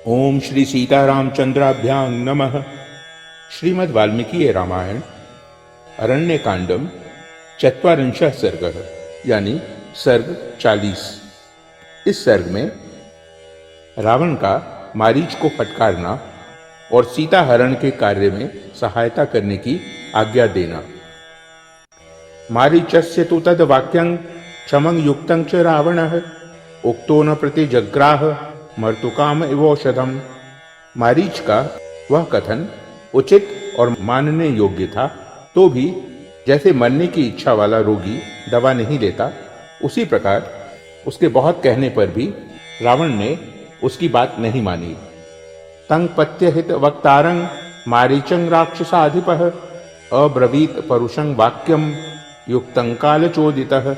ओम श्री सीतारामचंद्राभ्यां नमः। श्रीमद् वाल्मीकि रामायण अरण्य कांडम चत्वारिंशः सर्गः यानी सर्ग 40। इस सर्ग में रावण का मारीच को फटकारना और सीता हरण के कार्य में सहायता करने की आज्ञा देना। मारीचस्य तु तद वाक्यं क्षमं युक्तं च रावणः उक्तो न प्रतिजग्राह मर्तुकाम इवौषधम। मारीच का वह कथन उचित और मानने योग्य था, तो भी जैसे मरने की इच्छा वाला रोगी दवा नहीं लेता, उसी प्रकार उसके बहुत कहने पर भी रावण ने उसकी बात नहीं मानी। तंग पत्यहित वक्तारं मारीचं राक्षसाधिपः अब्रवीत परुषं वाक्यम युक्तं कालचोदितः।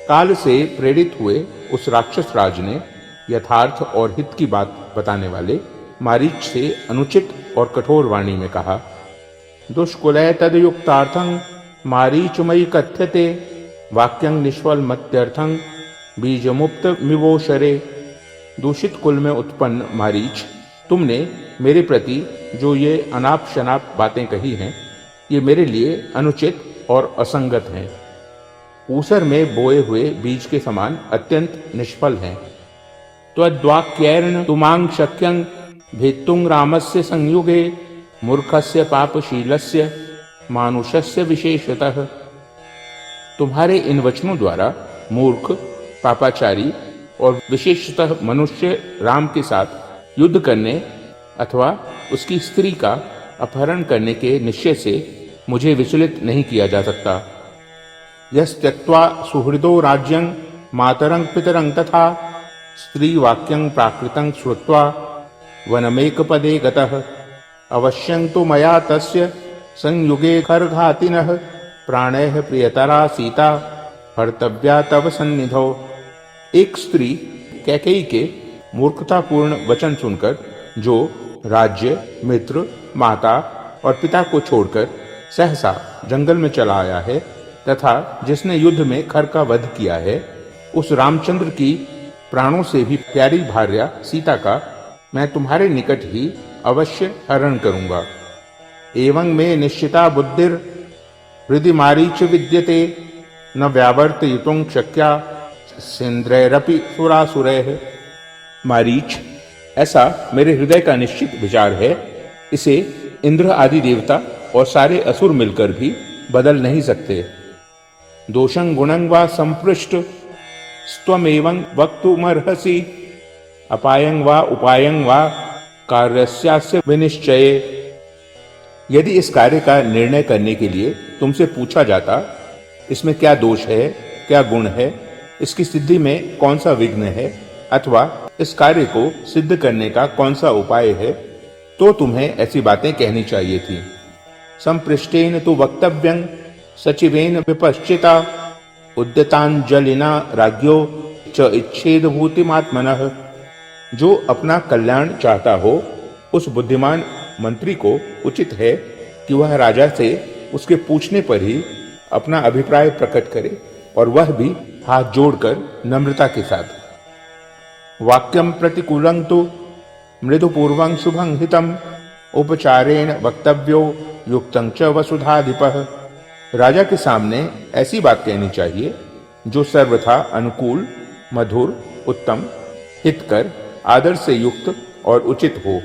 काल से प्रेरित हुए उस राक्षस राज ने यथार्थ और हित की बात बताने वाले मारीच से अनुचित और कठोर वाणी में कहा। दुष्कुलय तदयुक्तार्थं मारीचमयि कथ्यते वाक्यं निष्फल मत्यर्थं बीजमुक्त मिवोशरे। दूषित कुल में उत्पन्न मारीच, तुमने मेरे प्रति जो ये अनाप शनाप बातें कही हैं, ये मेरे लिए अनुचित और असंगत हैं, ऊसर में बोए हुए बीज के समान अत्यंत निष्फल हैं। त्वद्वाक्यैर्न तुमां शक्यं भेत्तुं रामस्य संयुगे मूर्खस्य पापशीलस्य मानुषस्य विशेषतः। तुम्हारे इन वचनों द्वारा मूर्ख, पापाचारी और विशेषतः मनुष्य राम के साथ युद्ध करने अथवा उसकी स्त्री का अपहरण करने के निश्चय से मुझे विचलित नहीं किया जा सकता। यस्त्यक्त्वा सुहृदो राज्यं मातरं पितरं तथा स्त्री वाक्यं प्राकृतं श्रुत्वा वनमेकपदे गतः अवश्यं तु मया तस्य संयुगे खरघातिनः प्राणैः प्रियतरा सीता हर्तव्या तव सन्निधौ। एक स्त्री कैकेयी के मूर्खतापूर्ण वचन सुनकर जो राज्य, मित्र, माता और पिता को छोड़कर सहसा जंगल में चला आया है तथा जिसने युद्ध में खर का वध किया है, उस रामचंद्र की प्राणों से भी प्यारी भार्या सीता का मैं तुम्हारे निकट ही अवश्य हरण करूंगा। एवं में निश्चिता बुद्धिर हृदि मारीच विद्यते न व्यावर्तयितुं शक्या सेन्द्रैरपि सुरासुरैः। मारीच, ऐसा मेरे हृदय का निश्चित विचार है, इसे इंद्र आदि देवता और सारे असुर मिलकर भी बदल नहीं सकते। दोषं गुणं वा संपृष्ट स्त्वमेवं वक्तुमर्हसि अपायं वा उपायं वा कार्यस्यास्य विनिश्चये। यदि इस कार्य का निर्णय करने के लिए तुमसे पूछा जाता, इसमें क्या दोष है, क्या गुण है, इसकी सिद्धि में कौन सा विघ्न है, अथवा इस कार्य को सिद्ध करने का कौन सा उपाय है, तो तुम्हें ऐसी बातें कहनी चाहिए थी। संपृष्टेन तु वक्तव्यं सचिवेन विपश्चिता उद्यतांजलिना राज्ञो च इच्छेद भूतिमात्मनः। जो अपना कल्याण चाहता हो, उस बुद्धिमान मंत्री को उचित है कि वह राजा से उसके पूछने पर ही अपना अभिप्राय प्रकट करे, और वह भी हाथ जोड़कर नम्रता के साथ। वाक्यं प्रतिकूलं तु मृदुपूर्वं शुभं हितम् उपचारेण वक्तव्यो युक्तं च वसुधाधिपः। राजा के सामने ऐसी बात कहनी चाहिए जो सर्वथा अनुकूल, मधुर, उत्तम, हितकर, आदर से युक्त और उचित हो।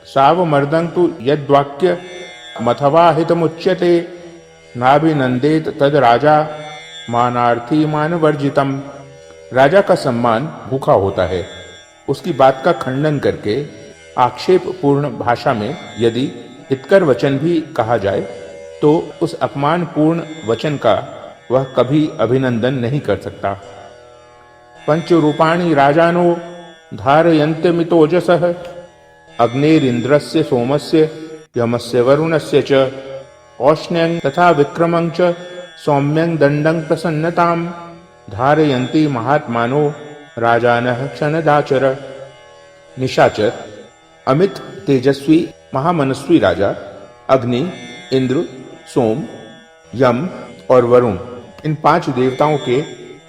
सावमर्दं तु यद्वाक्य मथवा हितमुच्यते नाभिनंदेत तद राजा मानार्थी मानवर्जितम। राजा का सम्मान भूखा होता है, उसकी बात का खंडन करके आक्षेप पूर्ण भाषा में यदि हितकर वचन भी कहा जाए, तो उस अपमानपूर्ण वचन का वह कभी अभिनंदन नहीं कर सकता। पंचरूपाणि राजानो धारयन्त्यमितोजसः अग्नेरिन्द्रस्य सोमस्य यमस्य वरुणस्य च औष्ण्यं तथा विक्रमं च सौम्यं दण्डं प्रसन्नतां धारयन्ति महात्मानो राजानः क्षणदाचर। निशाचर, अमित तेजस्वी महामनस्वी राजा अग्नि, इंद्र, सोम, यम और वरुण, इन 5 देवताओं के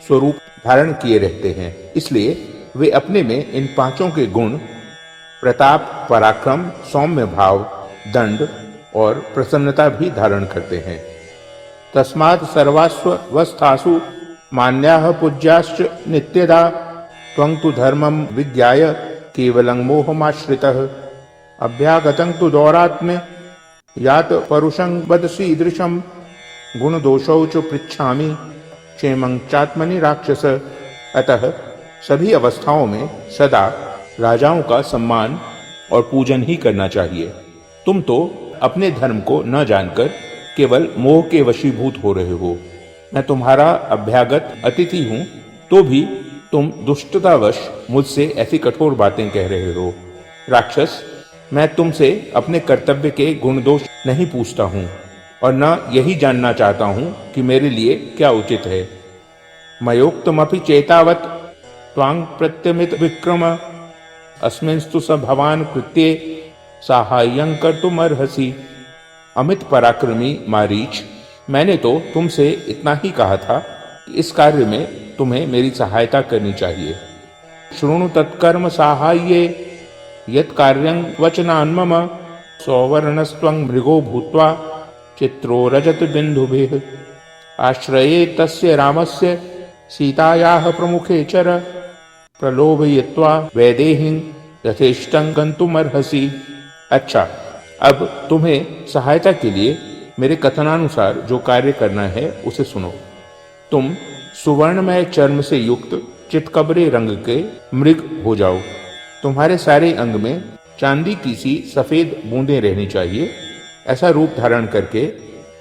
स्वरूप धारण किए रहते हैं। इसलिए वे अपने में इन पांचों के गुण प्रताप, पराक्रम, सौम्य भाव, दंड और प्रसन्नता भी धारण करते हैं। तस्मात् सर्वास्वस्थासु मान्याः पूज्याश्च नित्यदा त्वं तु धर्मं विज्ञाय केवलं मोहमाश्रितः अभ्यागतं तु दौरात्म्य यात परुषं वदसीदृशं गुणदोषौ च पृच्छामि क्षेमं चात्मनि राक्षस। अतः सभी अवस्थाओं में सदा राजाओं का सम्मान और पूजन ही करना चाहिए। तुम तो अपने धर्म को न जानकर केवल मोह के वशीभूत हो रहे हो। मैं तुम्हारा अभ्यागत अतिथि हूं, तो भी तुम दुष्टतावश मुझसे ऐसी कठोर बातें कह रहे हो। राक्षस, मैं तुमसे अपने कर्तव्य के गुण दोष नहीं पूछता हूं और न यही जानना चाहता हूं कि मेरे लिए क्या उचित है। मयोक्तमपि चेतावत् त्वां प्रत्यमित विक्रम अस्मिंस्तु स भवान कृत्ये साहाय्यं कर्तुमर्हसि। अमित पराक्रमी मारीच, मैंने तो तुमसे इतना ही कहा था कि इस कार्य में तुम्हें मेरी सहायता करनी चाहिए। शृणु तत्कर्म साहाय्ये यत् कार्यं वचनान्मम सौवर्णस्त्वं मृगो भूत्वा चित्रो रजत बिंदुभिः आश्रये तस्य रामस्य सीतायाः प्रमुखे चर प्रलोभयित्वा वैदेहीं यथेष्टं गन्तुमर्हसि। अच्छा, अब तुम्हें सहायता के लिए मेरे कथनानुसार जो कार्य करना है उसे सुनो। तुम सुवर्णमय चर्म से युक्त चितकबरे रंग के मृग हो जाओ। तुम्हारे सारे अंग में चांदी की सी सफेद बूंदें रहनी चाहिए। ऐसा रूप धारण करके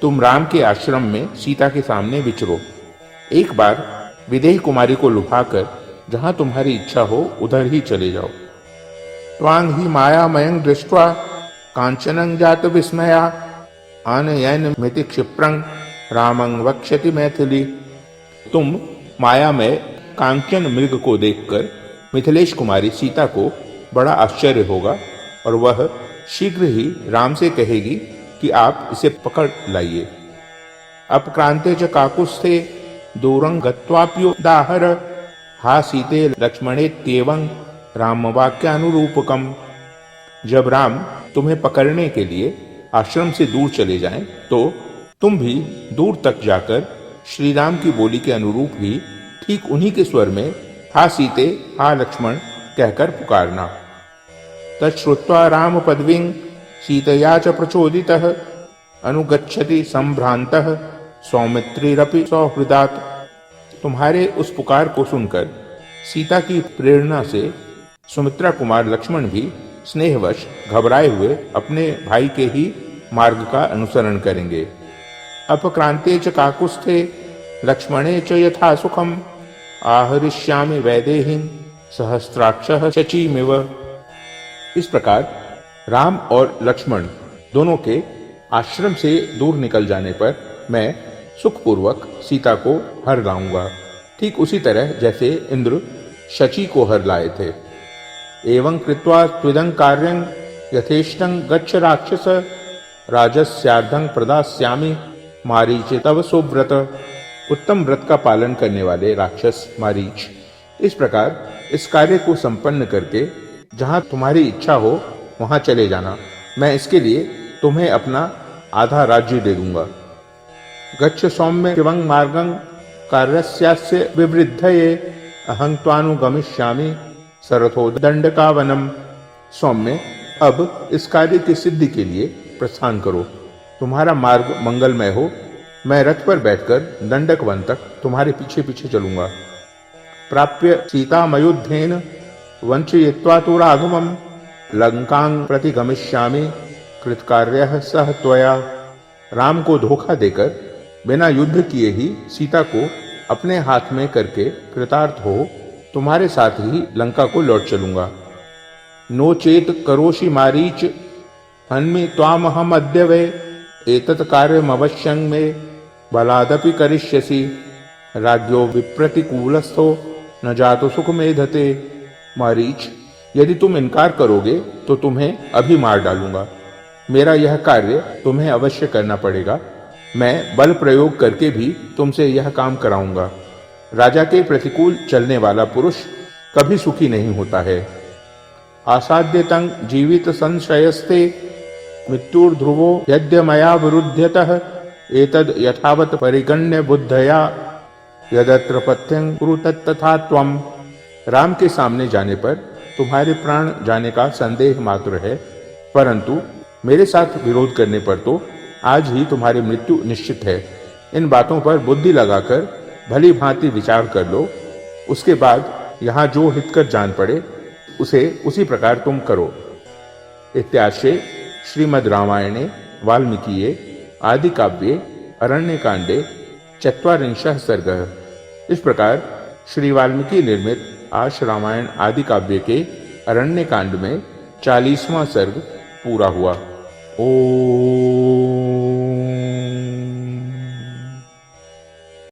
तुम राम के आश्रम में सीता के सामने विचरो। एक बार विदेही कुमारी को लुभाकर जहां तुम्हारी इच्छा हो उधर ही चले जाओ। त्वां ही मायामयं दृष्ट्वा कांचनं जात विस्मया आनयन मिति क्षिप्रं रामं वक्ष्यति मैथिली। तुम मायामय कांचन मृग को देखकर मिथिलेश कुमारी सीता को बड़ा आश्चर्य होगा और वह शीघ्र ही राम से कहेगी कि आप इसे पकड़ लाइए। अपक्रांते च काकुस्थे दूरं गत्वाप्युदाहर हा सीते लक्ष्मणेत्येवं रामवाक्यानुरूपकम्। जब राम तुम्हें पकड़ने के लिए आश्रम से दूर चले जाएं, तो तुम भी दूर तक जाकर श्री राम की बोली के अनुरूप ही ठीक उन्हीं के स्वर में हा सीते हा लक्ष्मण कहकर पुकारना। तच्छ्रुत्वा राम पदवीं सीतया च प्रचोदितः अनुगच्छति संभ्रांतः सौमित्रिरपि सौहृदात्। तुम्हारे उस पुकार को सुनकर सीता की प्रेरणा से सुमित्रा कुमार लक्ष्मण भी स्नेहवश घबराए हुए अपने भाई के ही मार्ग का अनुसरण करेंगे। अपक्रांते च काकुस्थे लक्ष्मणे च यथा सुखम आहरिष्यामि वैदेहीं सहस्राक्षः शचीमिव। इस प्रकार राम और लक्ष्मण दोनों के आश्रम से दूर निकल जाने पर मैं सुखपूर्वक सीता को हर लाऊंगा, ठीक उसी तरह जैसे इंद्र शची को हर लाए थे। एवं कृत्वा त्विदं कार्यं यथेष्टं गच्छ राक्षस राजस्यार्धं प्रदास्यामि मारीच तव सुव्रत। उत्तम व्रत का पालन करने वाले राक्षस मारीच, इस प्रकार इस कार्य को संपन्न करके जहां तुम्हारी इच्छा हो वहां चले जाना। मैं इसके लिए तुम्हें अपना आधा राज्य दे दूंगा। गच्छ सौम्य शिवं मार्गं कार्यस्यास्य विवृद्धये अहं त्वानुगमिष्यामि सरथो दंडकावनम। सौम्य, अब इस कार्य की सिद्धि के लिए प्रस्थान करो। तुम्हारा मार्ग मंगलमय हो। मैं रथ पर बैठकर दंडक वन तक तुम्हारे पीछे पीछे चलूंगा। प्राप्य सीतामयुद्धेन वंचयित्वा तु राघवं लंकां प्रति गमिष्यामि कृतकार्यः सह त्वया। राम को धोखा देकर बिना युद्ध किए ही सीता को अपने हाथ में करके कृतार्थ हो तुम्हारे साथ ही लंका को लौट चलूंगा। नो चेत करोषि मारीच हन्मि त्वामहम अद्य वै एतत् कार्यमवश्यं मे बलादपि करिष्यसि। राज्ञो विप्रतिकूलस्थो न जातो सुखमेधते। मारीच, यदि तुम इनकार करोगे तो तुम्हें अभी मार डालूंगा। मेरा यह कार्य तुम्हें अवश्य करना पड़ेगा। मैं बल प्रयोग करके भी तुमसे यह काम कराऊंगा। राजा के प्रतिकूल चलने वाला पुरुष कभी सुखी नहीं होता है। आसाद्यतं जीवित संशयस्ते मृत्युर्ध्रुवो यद्य मया विरुध्यतः एतद् यथावत् परिगण्य बुद्धया यदत्र पथ्यं कुरु तत्तथा त्वम्। राम के सामने जाने पर तुम्हारे प्राण जाने का संदेह मात्र है, परंतु मेरे साथ विरोध करने पर तो आज ही तुम्हारी मृत्यु निश्चित है। इन बातों पर बुद्धि लगाकर भली भांति विचार कर लो, उसके बाद यहाँ जो हितकर जान पड़े उसे उसी प्रकार तुम करो। इत्याशे श्रीमद् रामायणे वाल्मीकिये आदि काव्ये अरण्यकांडे ४४ सर्गः। इस प्रकार श्री वाल्मीकि निर्मित आश रामायण आदि काव्य के अरण्य कांड में 40वां सर्ग पूरा हुआ। ओम।